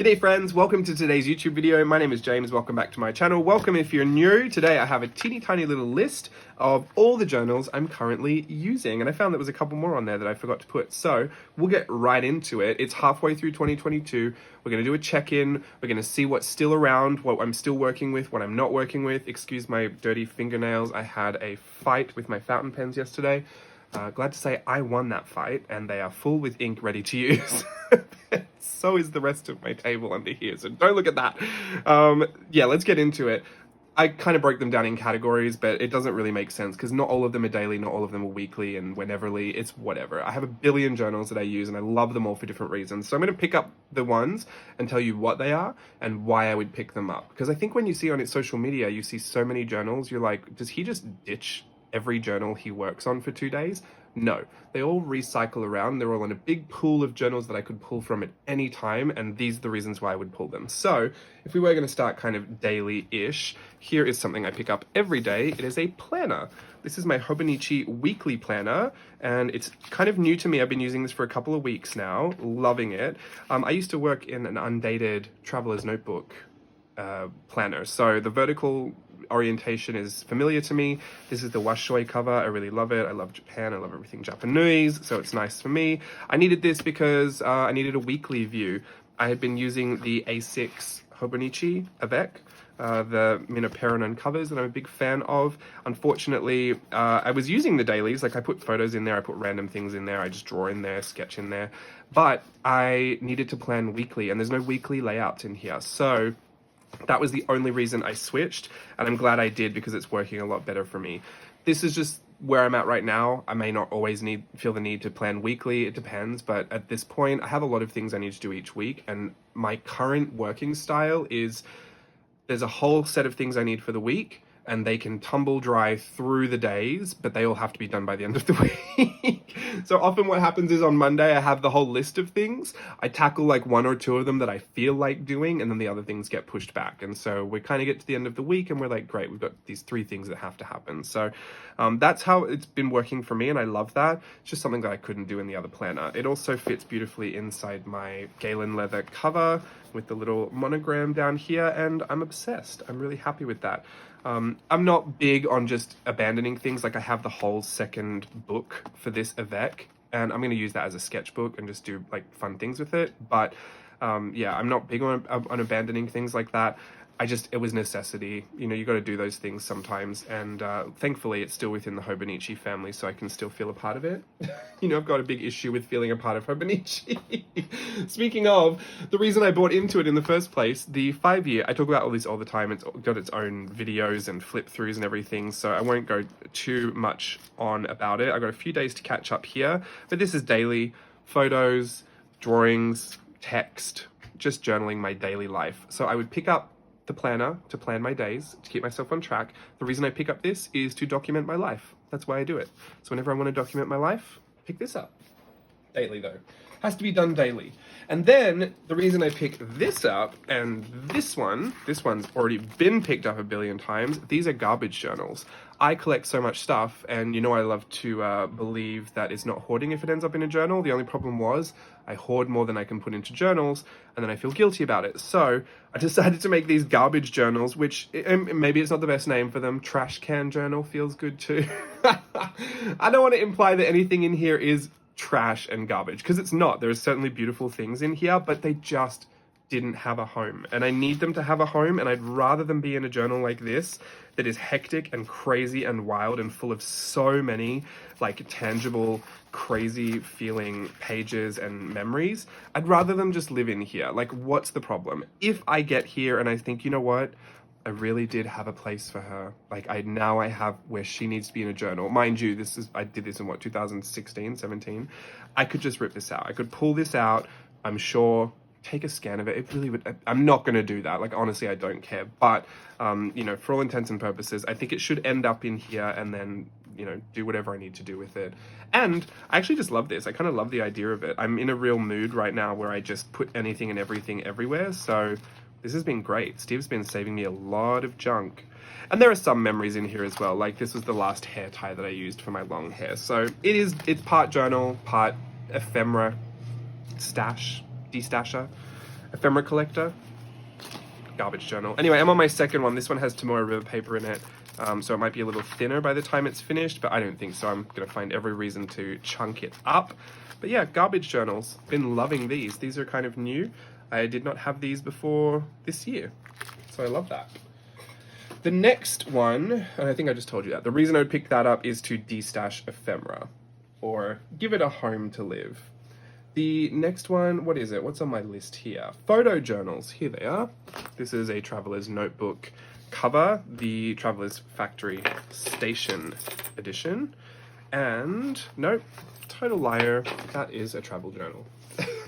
G'day friends, welcome to today's YouTube video. My name is James, welcome back to my channel. Welcome if you're new. Today I have a teeny tiny little list of all the journals I'm currently using, and I found there was a couple more on there that I forgot to put. So we'll get right into it. It's halfway through 2022. We're going to do a check-in. We're going to see what's still around, what I'm still working with, what I'm not working with. Excuse my dirty fingernails. I had a fight with my fountain pens yesterday. Glad to say I won that fight, and they are full with ink ready to use. So is the rest of my table under here, so don't look at that. Yeah, let's get into it. I kind of broke them down in categories, but it doesn't really make sense because not all of them are daily, not all of them are weekly and wheneverly. It's whatever. I have a billion journals that I use and I love them all for different reasons. So I'm going to pick up the ones and tell you what they are and why I would pick them up. Because I think when you see on its social media, you see so many journals, you're like, does he just ditch every journal he works on for 2 days? No, they all recycle around. They're all in a big pool of journals that I could pull from at any time, and these are the reasons why I would pull them. So if we were going to start kind of daily-ish, here is something I pick up every day. It is a planner. This is my Hobonichi weekly planner, and it's kind of new to me. I've been using this for a couple of weeks now, loving it. I used to work in an undated traveler's notebook planner, so the vertical orientation is familiar to me. This is the Washoi cover. I really love it. I love Japan. I love everything Japanese, so it's nice for me. I needed this because I needed a weekly view. I had been using the A6 Hobonichi Avec, the Minoperonon covers that I'm a big fan of. Unfortunately, I was using the dailies, like I put photos in there, I put random things in there, I just draw in there, sketch in there, but I needed to plan weekly, and there's no weekly layouts in here, so that was the only reason I switched, and I'm glad I did because it's working a lot better for me. This is just where I'm at right now. I may not always feel the need to plan weekly, it depends, but at this point I have a lot of things I need to do each week, and my current working style is there's a whole set of things I need for the week, and they can tumble dry through the days, but they all have to be done by the end of the week. So often what happens is on Monday, I have the whole list of things. I tackle like 1 or 2 of them that I feel like doing, and then the other things get pushed back. And so we kind of get to the end of the week and we're like, great, we've got these 3 things that have to happen. So that's how it's been working for me, and I love that. It's just something that I couldn't do in the other planner. It also fits beautifully inside my Galen leather cover with the little monogram down here, and I'm obsessed. I'm really happy with that. I'm not big on just abandoning things. Like I have the whole second book for this Avec, and I'm going to use that as a sketchbook and just do like fun things with it. But yeah, I'm not big on abandoning things like that. It was necessity. You know, you got to do those things sometimes, and thankfully it's still within the Hobonichi family, so I can still feel a part of it. You know, I've got a big issue with feeling a part of Hobonichi. Speaking of, the reason I bought into it in the first place, the 5-year, I talk about all this all the time, it's got its own videos and flip-throughs and everything, so I won't go too much on about it. I've got a few days to catch up here, but this is daily photos, drawings, text, just journaling my daily life. So I would pick up the planner to plan my days, to keep myself on track. The reason I pick up this is to document my life. That's why I do it. So whenever I want to document my life, pick this up. Daily though. Has to be done daily. And then the reason I pick this up and this one's already been picked up a billion times. These are garbage journals. I collect so much stuff, and you know I love to believe that it's not hoarding if it ends up in a journal. The only problem was I hoard more than I can put into journals, and then I feel guilty about it. So I decided to make these garbage journals, which maybe it's not the best name for them. Trash can journal feels good too. I don't want to imply that anything in here is trash and garbage, because it's not. There's certainly beautiful things in here, but they just didn't have a home, and I need them to have a home, and I'd rather them be in a journal like this that is hectic and crazy and wild and full of so many like tangible, crazy feeling pages and memories. I'd rather them just live in here. Like, what's the problem? If I get here and I think, you know what, I really did have a place for her. Like I have where she needs to be in a journal. Mind you, I did this in what, 2016, 17? I could just rip this out. I could pull this out, I'm sure, take a scan of it. It really would, I'm not going to do that. Like, honestly, I don't care. But, you know, for all intents and purposes, I think it should end up in here and then, you know, do whatever I need to do with it. And I actually just love this. I kind of love the idea of it. I'm in a real mood right now where I just put anything and everything everywhere. So this has been great. Steve's been saving me a lot of junk. And there are some memories in here as well. Like this was the last hair tie that I used for my long hair. So it's part journal, part ephemera, destasher. Ephemera collector, garbage journal. Anyway, I'm on my second one. This one has Tomoe River paper in it, so it might be a little thinner by the time it's finished, but I don't think so. I'm going to find every reason to chunk it up. But yeah, garbage journals. Been loving these. These are kind of new. I did not have these before this year, so I love that. The next one, and I think I just told you that, the reason I would pick that up is to destash ephemera, or give it a home to live. The next one, what is it? What's on my list here? Photo journals. Here they are. This is a Traveler's Notebook cover, the Traveler's Factory Station edition. And, nope, total liar, that is a travel journal.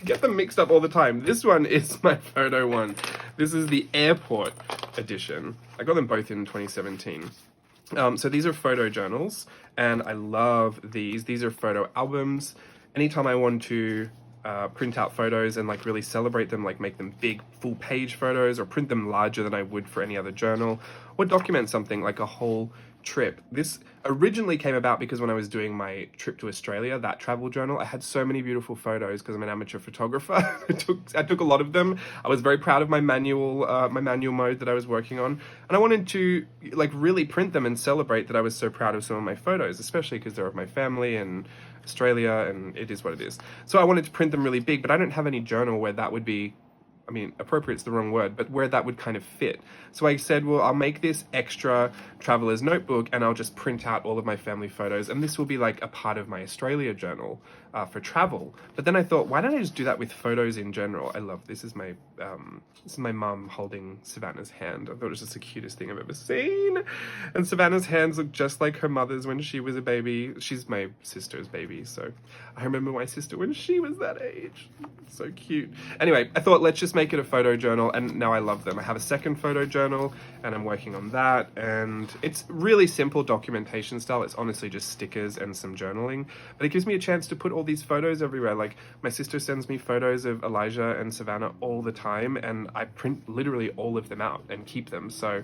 Get them mixed up all the time. This one is my photo one. This is the airport edition. I got them both in 2017. So these are photo journals, and I love these. These are photo albums. Anytime I want to print out photos and like really celebrate them, like make them big full page photos, or print them larger than I would for any other journal, or document something like a whole trip. This originally came about because when I was doing my trip to Australia, that travel journal, I had so many beautiful photos because I'm an amateur photographer. I took a lot of them. I was very proud of my manual mode that I was working on, and I wanted to like really print them and celebrate that I was so proud of some of my photos, especially because they're of my family and Australia, and it is what it is. So I wanted to print them really big, but I don't have any journal where that would be, I mean, appropriate's the wrong word, but where that would kind of fit. So I said, well, I'll make this extra traveler's notebook and I'll just print out all of my family photos, and this will be like a part of my Australia journal for travel. But then I thought, why don't I just do that with photos in general? I love, this is my mum holding Savannah's hand. I thought it was just the cutest thing I've ever seen. And Savannah's hands look just like her mother's when she was a baby. She's my sister's baby, so I remember my sister when she was that age. So cute. Anyway, I thought let's just make it a photo journal, and now I love them. I have a second photo journal and I'm working on that, and it's really simple documentation style. It's honestly just stickers and some journaling, but it gives me a chance to put all these photos everywhere. Like my sister sends me photos of Elijah and Savannah all the time, and I print literally all of them out and keep them. So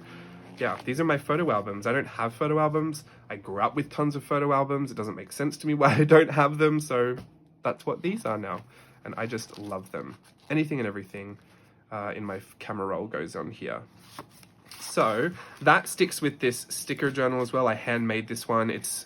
yeah, these are my photo albums. I don't have photo albums. I grew up with tons of photo albums. It doesn't make sense to me why I don't have them, so that's what these are now, and I just love them. Anything and everything in my camera roll goes on here. So that sticks with this sticker journal as well. I handmade this one. It's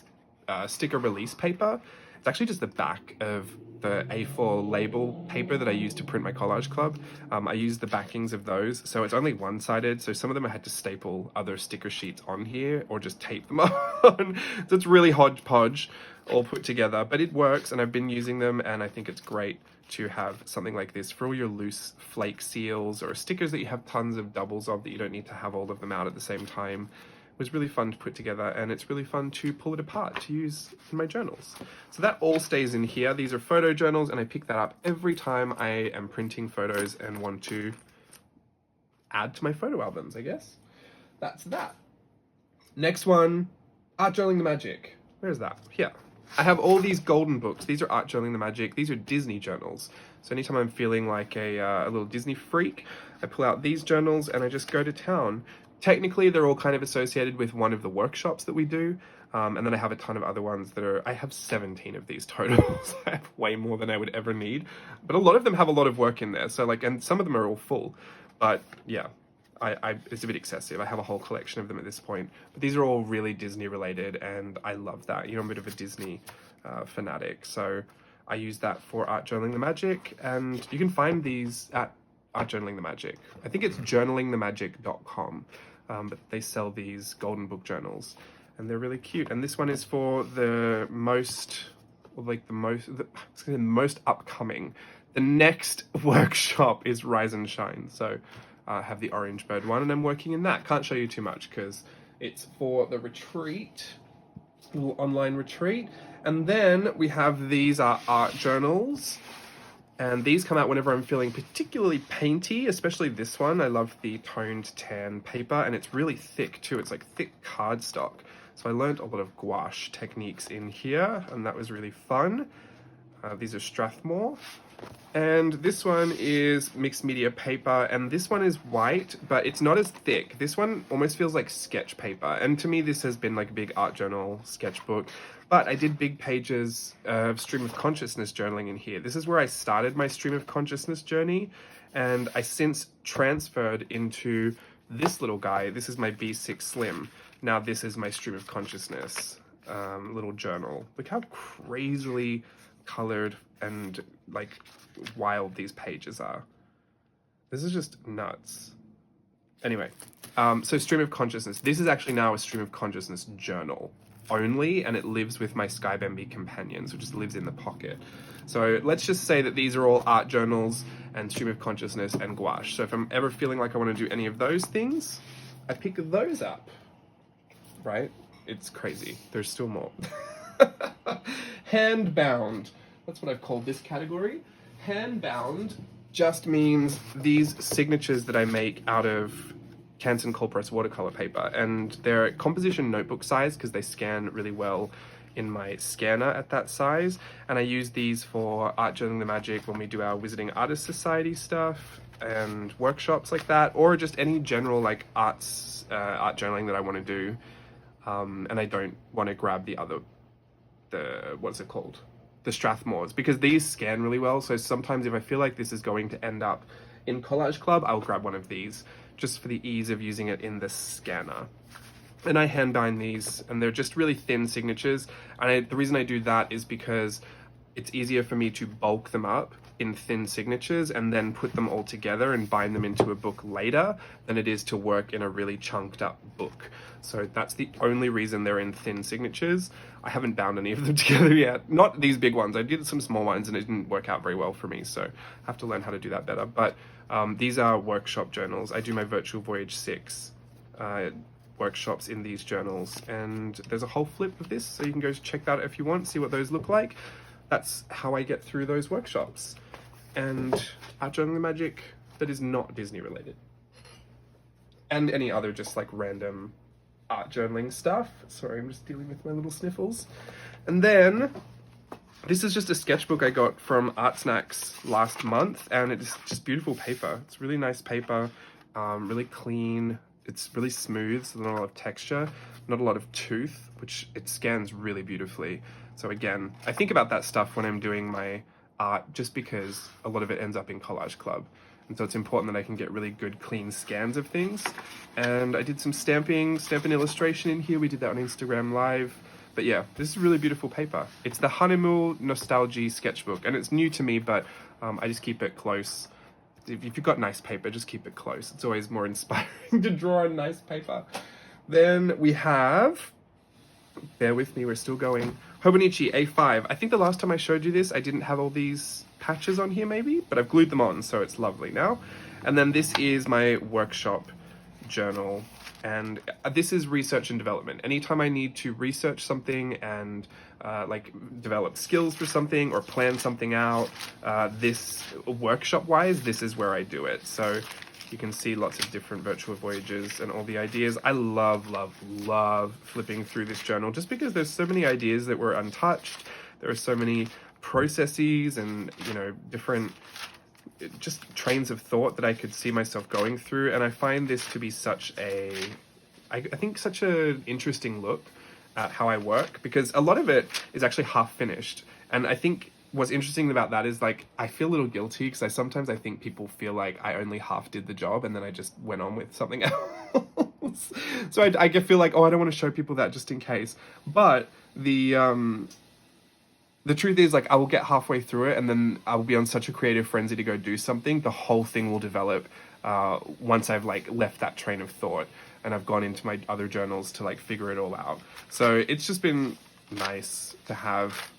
sticker release paper. It's actually just the back of the A4 label paper that I used to print my Collage Club. I used the backings of those, so it's only one-sided, so some of them I had to staple other sticker sheets on here or just tape them on. So it's really hodgepodge all put together, but it works, and I've been using them, and I think it's great to have something like this for all your loose flake seals or stickers that you have tons of doubles of that you don't need to have all of them out at the same time. It was really fun to put together, and it's really fun to pull it apart to use in my journals. So that all stays in here. These are photo journals, and I pick that up every time I am printing photos and want to add to my photo albums, I guess. That's that. Next one, Art Journaling the Magic. Where's that? Here. I have all these golden books. These are Art Journaling the Magic. These are Disney journals. So anytime I'm feeling like a little Disney freak, I pull out these journals and I just go to town. Technically, they're all kind of associated with one of the workshops that we do. And then I have a ton of other ones that are, I have 17 of these totals. I have way more than I would ever need. But a lot of them have a lot of work in there. So like, and some of them are all full. But yeah, it's a bit excessive. I have a whole collection of them at this point. But these are all really Disney related, and I love that. You know, I'm a bit of a Disney fanatic. So I use that for Art Journaling the Magic, and you can find these at Art Journaling the Magic. I think it's journalingthemagic.com. But they sell these golden book journals, and they're really cute. And this one is for the most upcoming. The next workshop is Rise and Shine. So I have the Orange Bird one, and I'm working in that. Can't show you too much because it's for the retreat, little online retreat. And then we have these art journals. And these come out whenever I'm feeling particularly painty, especially this one. I love the toned tan paper, and it's really thick too. It's like thick cardstock. So I learned a lot of gouache techniques in here, and that was really fun. These are Strathmore. And this one is mixed media paper, and this one is white, but it's not as thick. This one almost feels like sketch paper, and to me this has been like a big art journal sketchbook. But I did big pages of stream of consciousness journaling in here. This is where I started my stream of consciousness journey, And I since transferred into this little guy. This is my B6 Slim. Now this is my Stream of Consciousness little journal. Look how crazily colored and like wild these pages are. This is just nuts. Anyway, so Stream of Consciousness. This is actually now a Stream of Consciousness journal only, and it lives with my Skybambi companion, so it just lives in the pocket. So let's just say that these are all art journals and Stream of Consciousness and gouache. So if I'm ever feeling like I want to do any of those things, I pick those up, right? It's crazy. There's still more. Handbound. That's what I've called this category. Handbound just means these signatures that I make out of Canson cold press watercolor paper, and they're composition notebook size because they scan really well in my scanner at that size. And I use these for Art Journaling the Magic when we do our Wizarding Artists Society stuff and workshops like that, or just any general like art journaling that I want to do. And I don't want to grab the what's it called? The Strathmores, because these scan really well. So sometimes if I feel like this is going to end up in Collage Club, I'll grab one of these just for the ease of using it in the scanner. And I hand bind these, and they're just really thin signatures. And the reason I do that is because it's easier for me to bulk them up in thin signatures and then put them all together and bind them into a book later than it is to work in a really chunked up book. So that's the only reason they're in thin signatures. I haven't bound any of them together yet. Not these big ones. I did some small ones and it didn't work out very well for me, so I have to learn how to do that better. But these are workshop journals. I do my Virtual Voyage 6 workshops in these journals, and there's a whole flip of this, so you can go check that out if you want, see what those look like. That's how I get through those workshops. And Art Journaling the Magic that is not Disney related. And any other just like random art journaling stuff. Sorry, I'm just dealing with my little sniffles. And then this is just a sketchbook I got from Art Snacks last month, and it's just beautiful paper. It's really nice paper, really clean. It's really smooth, so there's not a lot of texture, not a lot of tooth, which it scans really beautifully. So again, I think about that stuff when I'm doing my art, just because a lot of it ends up in Collage Club. And so it's important that I can get really good, clean scans of things. And I did some stamp and illustration in here. We did that on Instagram Live. But yeah, this is really beautiful paper. It's the Honeymoon Nostalgia sketchbook, and it's new to me, but I just keep it close. If you've got nice paper, just keep it close. It's always more inspiring to draw on nice paper. Then we have, bear with me, we're still going, Hobonichi A5. I think the last time I showed you this, I didn't have all these patches on here maybe, but I've glued them on, so it's lovely now. And then this is my workshop journal, and this is research and development. Anytime I need to research something and like develop skills for something or plan something out, this workshop wise, this is where I do it. So you can see lots of different virtual voyages and all the ideas. I love flipping through this journal just because there's so many ideas that were untouched. There are so many processes and, you know, different just trains of thought that I could see myself going through. And I find this to be such a, I think such an interesting look at how I work, because a lot of it is actually half finished. And I think what's interesting about that is, like, I feel a little guilty because sometimes I think people feel like I only half did the job and then I just went on with something else. So I feel like, oh, I don't want to show people that just in case. But the truth is, like, I will get halfway through it and then I will be on such a creative frenzy to go do something. The whole thing will develop once I've like left that train of thought and I've gone into my other journals to like figure it all out. So it's just been nice to have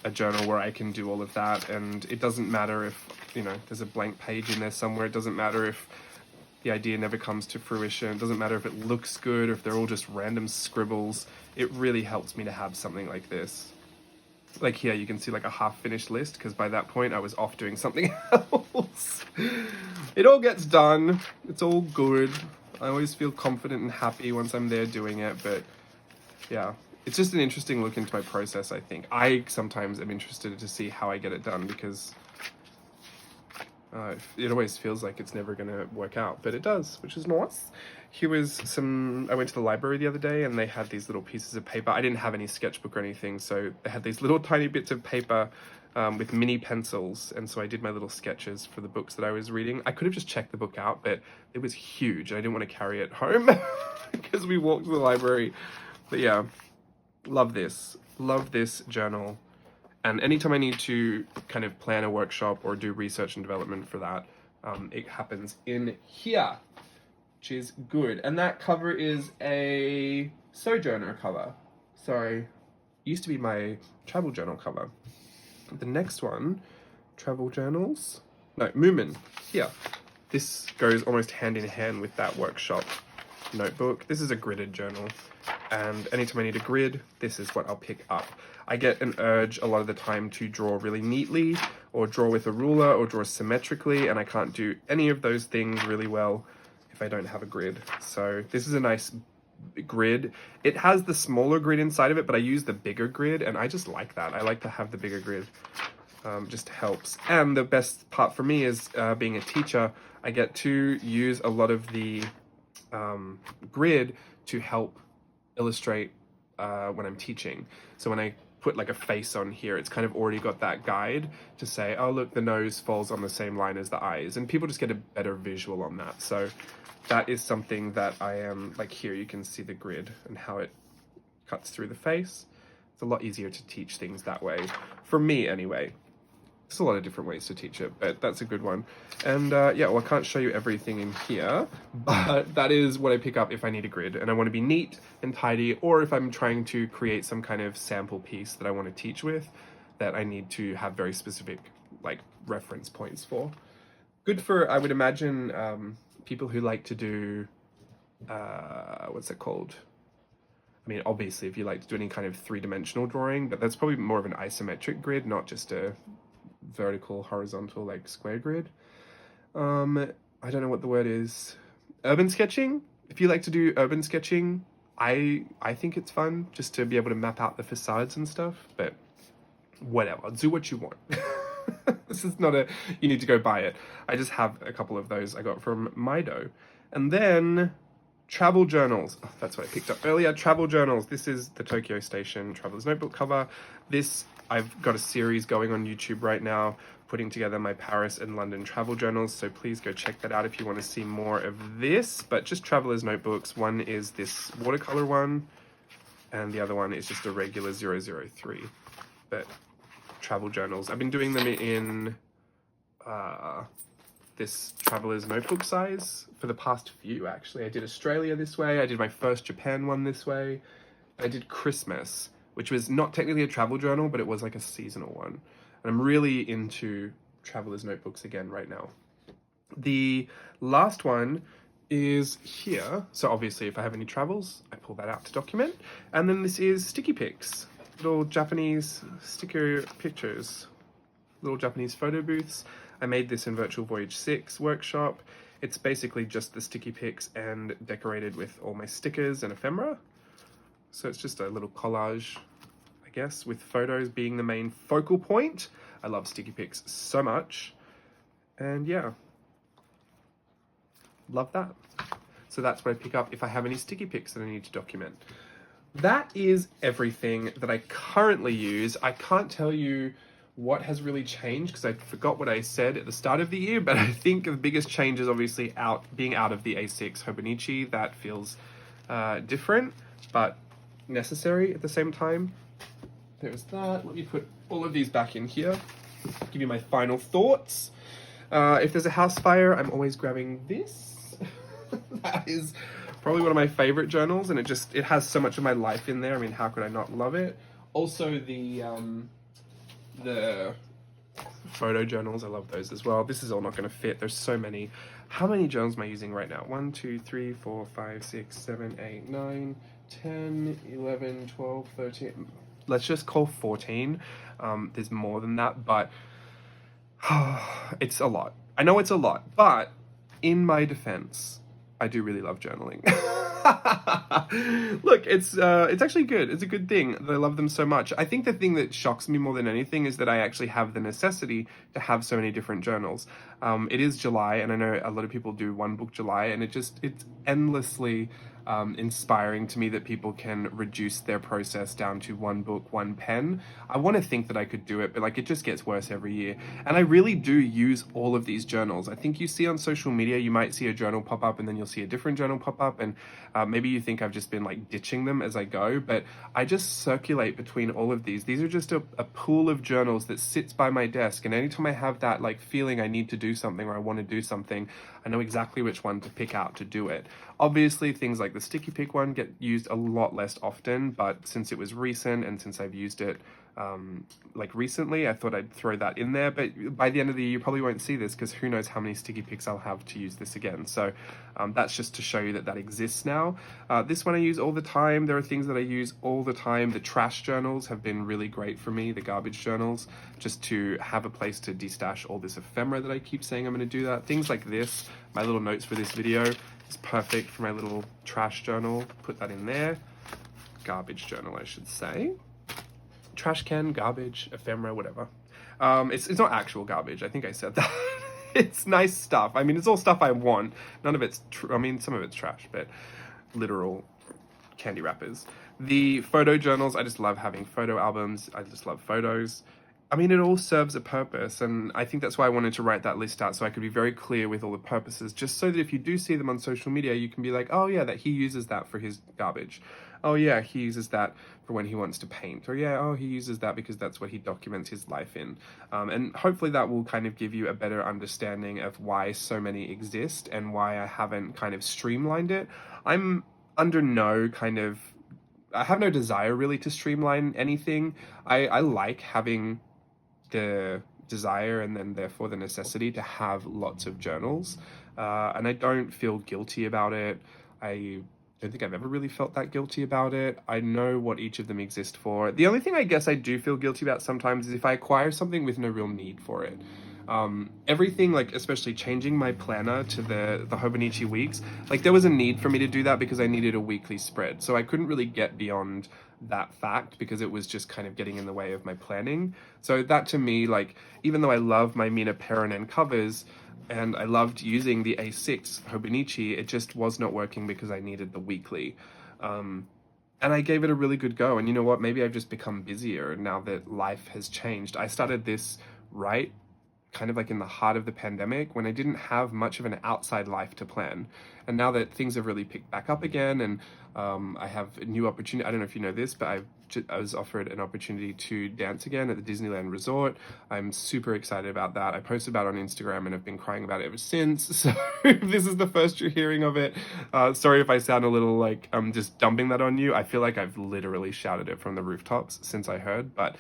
a journal where I can do all of that, and it doesn't matter if, you know, there's a blank page in there somewhere. It doesn't matter if the idea never comes to fruition. It doesn't matter if it looks good or if they're all just random scribbles. It really helps me to have something like this. Like here, you can see like a half-finished list, because by that point I was off doing something else. It all gets done. It's all good. I always feel confident and happy once I'm there doing it, but yeah. It's just an interesting look into my process, I think. I sometimes am interested to see how I get it done, because it always feels like it's never going to work out, but it does, which is nice. Here was I went to the library the other day and they had these little pieces of paper. I didn't have any sketchbook or anything, so they had these little tiny bits of paper with mini pencils, and so I did my little sketches for the books that I was reading. I could have just checked the book out, but it was huge and I didn't want to carry it home because we walked to the library. But yeah, love this journal. And anytime I need to kind of plan a workshop or do research and development for that, it happens in here, which is good. And that cover is a Sojourner cover. Sorry, used to be my travel journal cover. The next one, travel journals. No, Moomin, here. This goes almost hand in hand with that workshop notebook. This is a gridded journal, and anytime I need a grid, this is what I'll pick up. I get an urge a lot of the time to draw really neatly, or draw with a ruler, or draw symmetrically, and I can't do any of those things really well if I don't have a grid. So this is a nice grid. It has the smaller grid inside of it, but I use the bigger grid, and I just like that. I like to have the bigger grid. Just helps. And the best part for me is being a teacher, I get to use a lot of the grid to help illustrate when I'm teaching. So when I put like a face on here, it's kind of already got that guide to say, oh look, the nose falls on the same line as the eyes, and people just get a better visual on that. So that is something that I am, like here you can see the grid and how it cuts through the face. It's a lot easier to teach things that way, for me anyway. There's a lot of different ways to teach it, but that's a good one. And yeah, well, I can't show you everything in here, but that is what I pick up if I need a grid and I want to be neat and tidy, or if I'm trying to create some kind of sample piece that I want to teach with, that I need to have very specific like reference points for. Good for, I would imagine, people who like to do, what's it called? I mean, obviously, if you like to do any kind of three-dimensional drawing, but that's probably more of an isometric grid, not just a vertical, horizontal, like square grid. I don't know what the word is. Urban sketching? If you like to do urban sketching, I think it's fun just to be able to map out the facades and stuff, but whatever, do what you want. This is not a, you need to go buy it. I just have a couple of those I got from Mido. And then travel journals. Oh, that's what I picked up earlier. Travel journals. This is the Tokyo Station Traveler's Notebook cover. This, I've got a series going on YouTube right now, putting together my Paris and London travel journals. So please go check that out if you want to see more of this, but just Traveler's Notebooks. One is this watercolor one, and the other one is just a regular 003. But travel journals. I've been doing them in this Traveler's Notebook size for the past few, actually. I did Australia this way, I did my first Japan one this way, I did Christmas, which was not technically a travel journal, but it was like a seasonal one. And I'm really into Traveler's Notebooks again right now. The last one is here. So obviously if I have any travels, I pull that out to document. And then this is sticky pics. Little Japanese sticker pictures, little Japanese photo booths. I made this in Virtual Voyage 6 workshop. It's basically just the sticky pics and decorated with all my stickers and ephemera. So it's just a little collage, I guess, with photos being the main focal point. I love sticky pics so much. And yeah, love that. So that's what I pick up if I have any sticky pics that I need to document. That is everything that I currently use. I can't tell you what has really changed because I forgot what I said at the start of the year, but I think the biggest change is obviously being out of the A6 Hobonichi. That feels different, but necessary at the same time. There's that. Let me put all of these back in here. Give you my final thoughts. If there's a house fire, I'm always grabbing this. That is probably one of my favorite journals, and it has so much of my life in there. I mean, how could I not love it? Also the photo journals, I love those as well. This is all not going to fit. There's so many. How many journals am I using right now? 1, 2, 3, 4, 5, 6, 7, 8, 9, 10, 11, 12, 13. Let's just call 14. There's more than that, but it's a lot. I know it's a lot, but in my defense, I do really love journaling. Look, it's actually good. It's a good thing that I love them so much. I think the thing that shocks me more than anything is that I actually have the necessity to have so many different journals. It is July, and I know a lot of people do one book July, and it's endlessly inspiring to me that people can reduce their process down to one book, one pen. I want to think that I could do it, but like it just gets worse every year. And I really do use all of these journals. I think you see on social media, you might see a journal pop up and then you'll see a different journal pop up, and maybe you think I've just been like ditching them as I go, but I just circulate between all of these. These are just a pool of journals that sits by my desk, and anytime I have that like feeling I need to do something or I want to do something, I know exactly which one to pick out to do it. Obviously, things like the sticky pick one get used a lot less often, but since it was recent and since I've used it like recently, I thought I'd throw that in there. But by the end of the year, you probably won't see this because who knows how many sticky picks I'll have to use this again. So that's just to show you that that exists now. This one I use all the time. There are things that I use all the time. The trash journals have been really great for me, the garbage journals, just to have a place to destash all this ephemera that I keep saying I'm going to do that. Things like this, my little notes for this video, is perfect for my little trash journal. Put that in there. Garbage journal, I should say. Trash can, garbage, ephemera, whatever. It's not actual garbage. I think I said that. It's nice stuff. I mean, it's all stuff I want. None of it's I mean, some of it's trash, but literal candy wrappers. The photo journals, I just love having photo albums. I just love photos. I mean, it all serves a purpose, and I think that's why I wanted to write that list out, so I could be very clear with all the purposes, just so that if you do see them on social media, you can be like, oh yeah, that he uses that for his garbage. Oh yeah, he uses that for when he wants to paint. Or yeah, oh, he uses that because that's what he documents his life in. And hopefully that will kind of give you a better understanding of why so many exist and why I haven't kind of streamlined it. I'm under no kind of... I have no desire really to streamline anything. I like having the desire and then therefore the necessity to have lots of journals, and I don't feel guilty about it. I don't think I've ever really felt that guilty about it. I know what each of them exist for. The only thing I guess I do feel guilty about sometimes is if I acquire something with no real need for it. Everything, like especially changing my planner to the Hobonichi weeks, like there was a need for me to do that because I needed a weekly spread, so I couldn't really get beyond that fact because it was just kind of getting in the way of my planning. So that to me, like, even though I love my Mina Peronen covers and I loved using the A6 Hobonichi, it just was not working because I needed the weekly. And I gave it a really good go, and you know what, maybe I've just become busier now that life has changed. I started this right kind of like in the heart of the pandemic when I didn't have much of an outside life to plan. And now that things have really picked back up again, and I have a new opportunity. I don't know if you know this, but I was offered an opportunity to dance again at the Disneyland Resort. I'm super excited about that. I posted about it on Instagram and have been crying about it ever since. So if this is the first you're hearing of it, sorry if I sound a little like I'm just dumping that on you. I feel like I've literally shouted it from the rooftops since I heard, but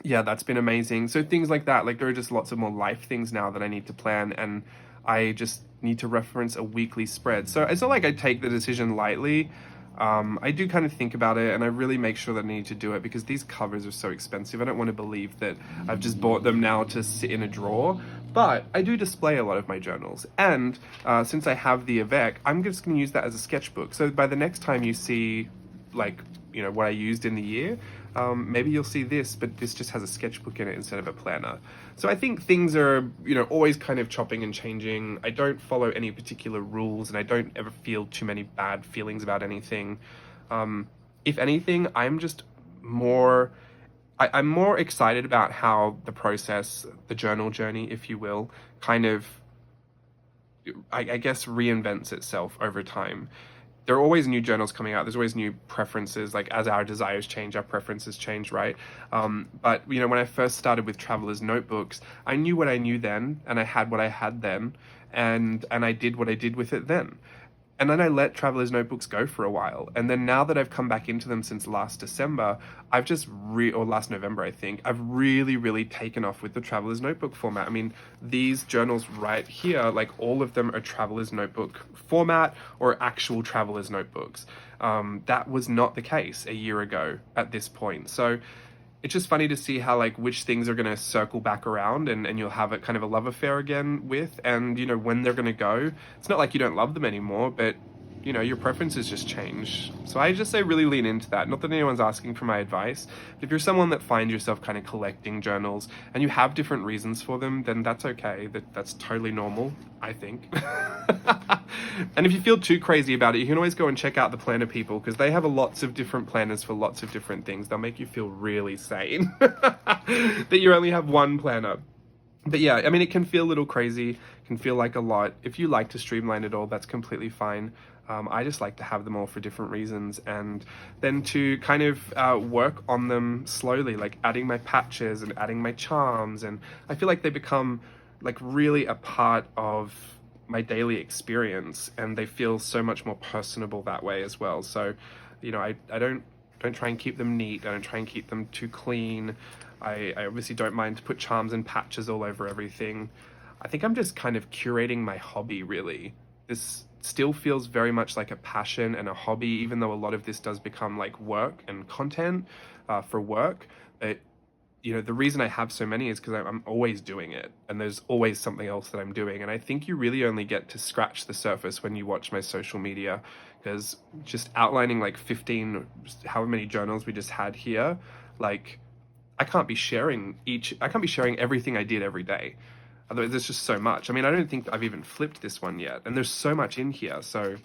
yeah, that's been amazing. So things like that, like there are just lots of more life things now that I need to plan, and I just need to reference a weekly spread. So it's not like I take the decision lightly. I do kind of think about it, and I really make sure that I need to do it because these covers are so expensive. I don't want to believe that I've just bought them now to sit in a drawer, but I do display a lot of my journals. And since I have the Avec, I'm just going to use that as a sketchbook. So by the next time you see, like, you know, what I used in the year, maybe you'll see this, but this just has a sketchbook in it instead of a planner. So I think things are, you know, always kind of chopping and changing. I don't follow any particular rules, and I don't ever feel too many bad feelings about anything. If anything, I'm just more... I'm more excited about how the process, the journal journey, if you will, kind of, I guess, reinvents itself over time. There are always new journals coming out. There's always new preferences. Like as our desires change, our preferences change, right? But you know, when I first started with Traveler's Notebooks, I knew what I knew then, and I had what I had then, and I did what I did with it then. And then I let Traveler's Notebooks go for a while. And then now that I've come back into them since last December, I've just or last November, I think, I've really, really taken off with the Traveler's Notebook format. I mean, these journals right here, like all of them are Traveler's Notebook format or actual Traveler's Notebooks. That was not the case a year ago at this point. So it's just funny to see how, like, which things are going to circle back around and you'll have a kind of a love affair again with, and, you know, when they're going to go. It's not like you don't love them anymore, but, you know, your preferences just change. So I just say really lean into that. Not that anyone's asking for my advice, but if you're someone that finds yourself kind of collecting journals and you have different reasons for them, then that's okay. That's totally normal, I think. And if you feel too crazy about it, you can always go and check out the Planner People, because they have lots of different planners for lots of different things. They'll make you feel really sane that you only have one planner. But yeah, I mean, it can feel a little crazy, can feel like a lot. If you like to streamline it all, that's completely fine. I just like to have them all for different reasons, and then to kind of work on them slowly, like adding my patches and adding my charms. And I feel like they become like really a part of my daily experience, and they feel so much more personable that way as well. So, you know, I don't try and keep them neat. I don't try and keep them too clean. I obviously don't mind to put charms and patches all over everything. I think I'm just kind of curating my hobby, really. This still feels very much like a passion and a hobby, even though a lot of this does become like work and content for work. But, you know, the reason I have so many is because I'm always doing it, and there's always something else that I'm doing. And I think you really only get to scratch the surface when you watch my social media, because just outlining like 15, however many journals we just had here, like, I can't be sharing everything I did every day. Otherwise, there's just so much. I mean, I don't think I've even flipped this one yet, and there's so much in here. So,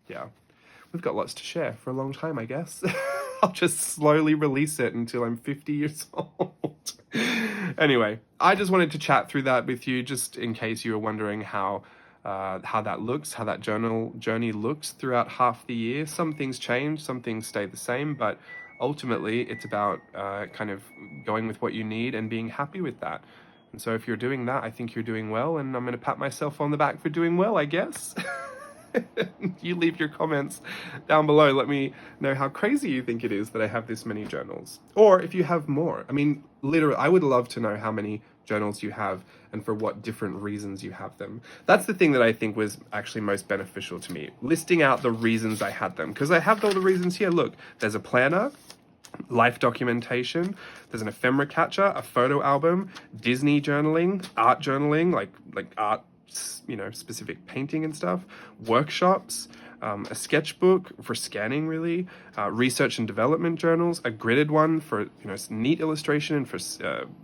yeah, we've got lots to share for a long time, I guess. I'll just slowly release it until I'm 50 years old. Anyway, I just wanted to chat through that with you, just in case you were wondering how that looks, how that journey looks throughout half the year. Some things change, some things stay the same, but ultimately it's about kind of going with what you need and being happy with that. And so if you're doing that, I think you're doing well, and I'm going to pat myself on the back for doing well, I guess. You leave your comments down below. Let me know how crazy you think it is that I have this many journals. Or if you have more. I mean, literally, I would love to know how many journals you have and for what different reasons you have them. That's the thing that I think was actually most beneficial to me, listing out the reasons I had them. Because I have all the reasons here. Look, there's a planner, life documentation, there's an ephemera catcher, a photo album, Disney journaling, like art, you know, specific painting and stuff, workshops, a sketchbook for scanning, really, research and development journals, a gridded one for, you know, neat illustration and for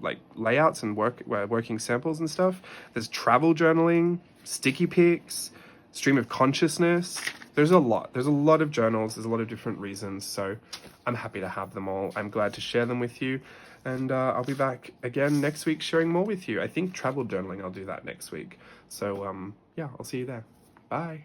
like layouts and working samples and stuff. There's travel journaling, sticky pics, stream of consciousness. There's a lot of journals, there's a lot of different reasons, so I'm happy to have them all. I'm glad to share them with you, and I'll be back again next week sharing more with you. I think travel journaling, I'll do that next week. So yeah, I'll see you there. Bye.